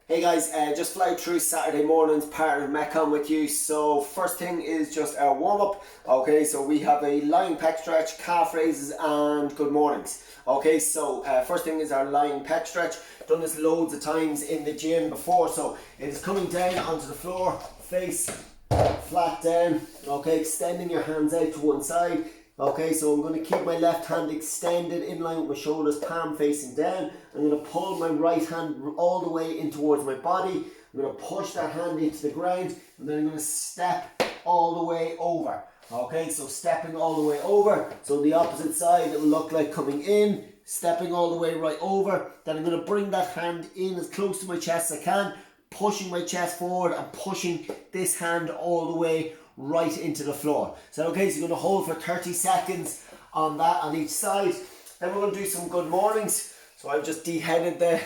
Hey guys, just fly through Saturday morning's part of Metcon with you. So first thing is just our warm up. Okay, so we have a lying pec stretch, calf raises and good mornings. Okay, so first thing is our lying pec stretch. Done this loads of times in the gym before. So it is coming down onto the floor, face flat down. Okay, extending your hands out to one side. Okay, so I'm going to keep my left hand extended in line with my shoulders, palm facing down. I'm going to pull my right hand all the way in towards my body. I'm going to push that hand into the ground and then I'm going to step all the way over. Okay, so stepping all the way over. So the opposite side, it will look like coming in, stepping all the way right over. Then I'm going to bring that hand in as close to my chest as I can, pushing my chest forward and pushing this hand all the way right into the floor. So okay, so you're going to hold for 30 seconds on that on each side. Then we're going to do some good mornings. So I've just deheaded the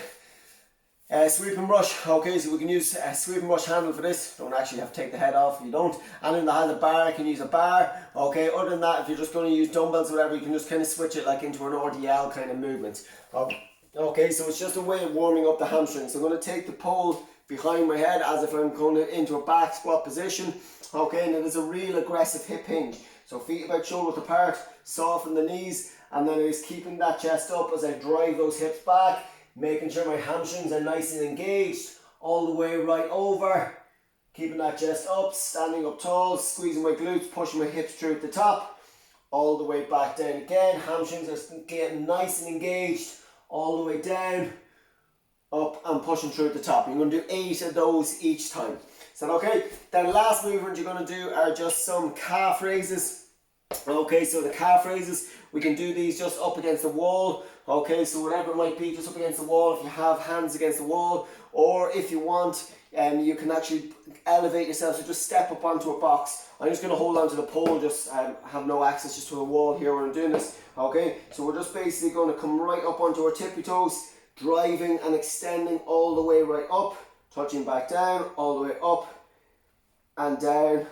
sweep and brush. Okay, so we can use a sweep and brush handle for this. Don't actually have to take the head off if you don't. And that has a bar, you can use a bar. Okay, other than that, if you're just going to use dumbbells or whatever, you can just kind of switch it like into an RDL kind of movement. Okay, so it's just a way of warming up the hamstrings. So I'm going to take the pole behind my head as if I'm going into a back squat position. Okay, and it is a real aggressive hip hinge. So feet about shoulder apart, soften the knees, and then it is keeping that chest up as I drive those hips back, making sure my hamstrings are nice and engaged, all the way right over, keeping that chest up, standing up tall, squeezing my glutes, pushing my hips through at the top, all the way back down again, hamstrings are getting nice and engaged, all the way down, up and pushing through at the top. You're going to do 8 of those each time. Is that okay? Then last movement you're going to do are just some calf raises. Okay, so the calf raises, we can do these just up against the wall. Okay, so whatever it might be, just up against the wall if you have hands against the wall, or if you want, you can actually elevate yourself, so just step up onto a box. I'm just going to hold onto the pole, just have no access just to a wall here when I'm doing this. Okay, so we're just basically going to come right up onto our tippy toes, driving and extending all the way right up, touching back down, all the way up and down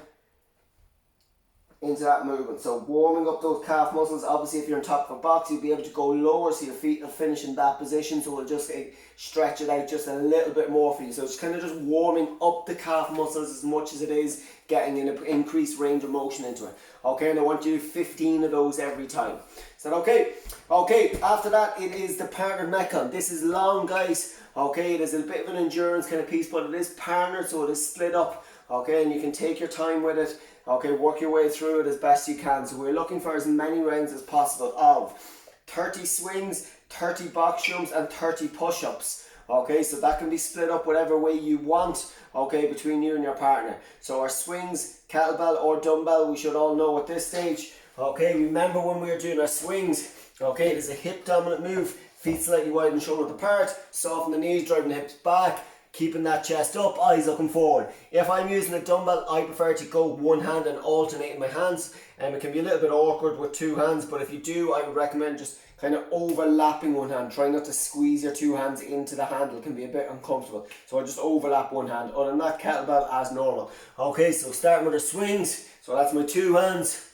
into that movement. So warming up those calf muscles. Obviously if you're on top of a box, you'll be able to go lower so your feet will finish in that position, so we'll just stretch it out just a little bit more for you. So it's kind of just warming up the calf muscles as much as it is getting an increased range of motion into it. Okay, and I want you to do 15 of those every time. Is that okay? Okay, after that it is the partner Metcon. This is long, guys. Okay, it is a bit of an endurance kind of piece, but it is partnered, so it is split up. Okay, and you can take your time with it. Okay, work your way through it as best you can. So we're looking for as many rounds as possible of 30 swings, 30 box jumps and 30 push-ups. Okay, so that can be split up whatever way you want, okay, between you and your partner. So our swings, kettlebell or dumbbell, we should all know at this stage. Okay, remember when we were doing our swings, okay, it is a hip dominant move, feet slightly wide and shoulder apart, soften the knees, driving the hips back, keeping that chest up, eyes looking forward. If I'm using a dumbbell, I prefer to go one hand and alternating my hands. It can be a little bit awkward with two hands, but if you do, I would recommend just kind of overlapping one hand. Try not to squeeze your two hands into the handle, it can be a bit uncomfortable. So I just overlap one hand. Other than that, kettlebell as normal. Okay, so starting with the swings. So that's my two hands,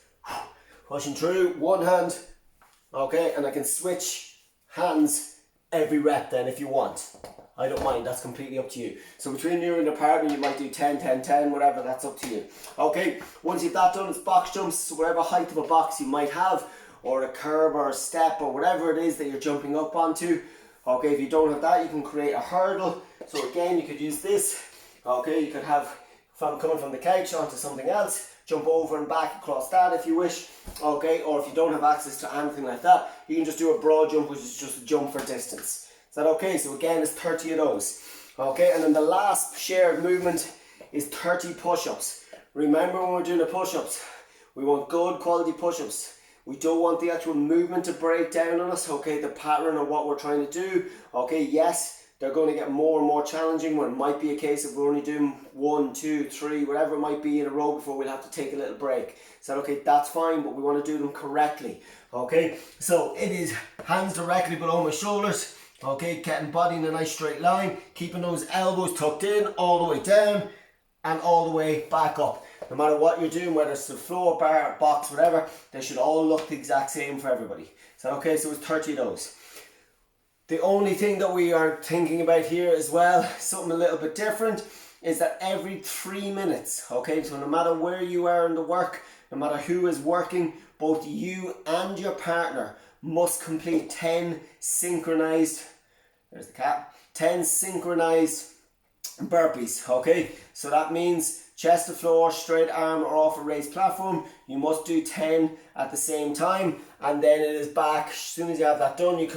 pushing through, one hand. Okay, and I can switch hands every rep then if you want. I don't mind, that's completely up to you. So between you and your partner, you might do 10, 10, 10, whatever, that's up to you. Okay, once you've that done, it's box jumps, so whatever height of a box you might have, or a curb or a step or whatever it is that you're jumping up onto. Okay, if you don't have that, you can create a hurdle. So again, you could use this. Okay, you could have coming from the couch onto something else, jump over and back across that if you wish. Okay, or if you don't have access to anything like that, you can just do a broad jump, which is just a jump for distance. Is that okay? So again, it's 30 of those. Okay, and then the last shared movement is 30 push-ups. Remember when we're doing the push-ups, we want good quality push-ups. We don't want the actual movement to break down on us, okay, the pattern of what we're trying to do. Okay, yes, they're going to get more and more challenging when it might be a case of we're only doing 1, 2, 3, whatever it might be in a row before we'll have to take a little break. Is that okay? That's fine, but we want to do them correctly. Okay, so it is hands directly below my shoulders. Okay, getting body in a nice straight line, keeping those elbows tucked in, all the way down and all the way back up. No matter what you're doing, whether it's the floor, bar, box, whatever, they should all look the exact same for everybody. Is that okay? So it's 30 of those. The only thing that we are thinking about here as well, something a little bit different, is that every 3 minutes, okay, so no matter where you are in the work, no matter who is working, both you and your partner must complete 10 synchronized, there's the cat, 10 synchronized burpees, okay? So that means chest to floor, straight arm or off a raised platform. You must do 10 at the same time, and then it is back. As soon as you have that done, you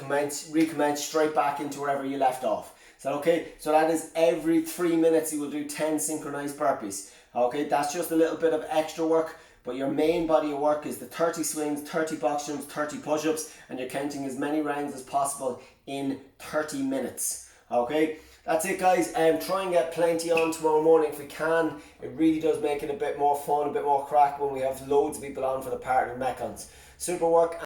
recommence straight back into wherever you left off. Is that okay? So that is every 3 minutes you will do 10 synchronized burpees. Okay, that's just a little bit of extra work, but your main body of work is the 30 swings, 30 box jumps, 30 push-ups, and you're counting as many rounds as possible in 30 minutes. Okay, that's it guys. Try and get plenty on tomorrow morning if we can. It really does make it a bit more fun, a bit more crack when we have loads of people on for the partner Metcons. Super work.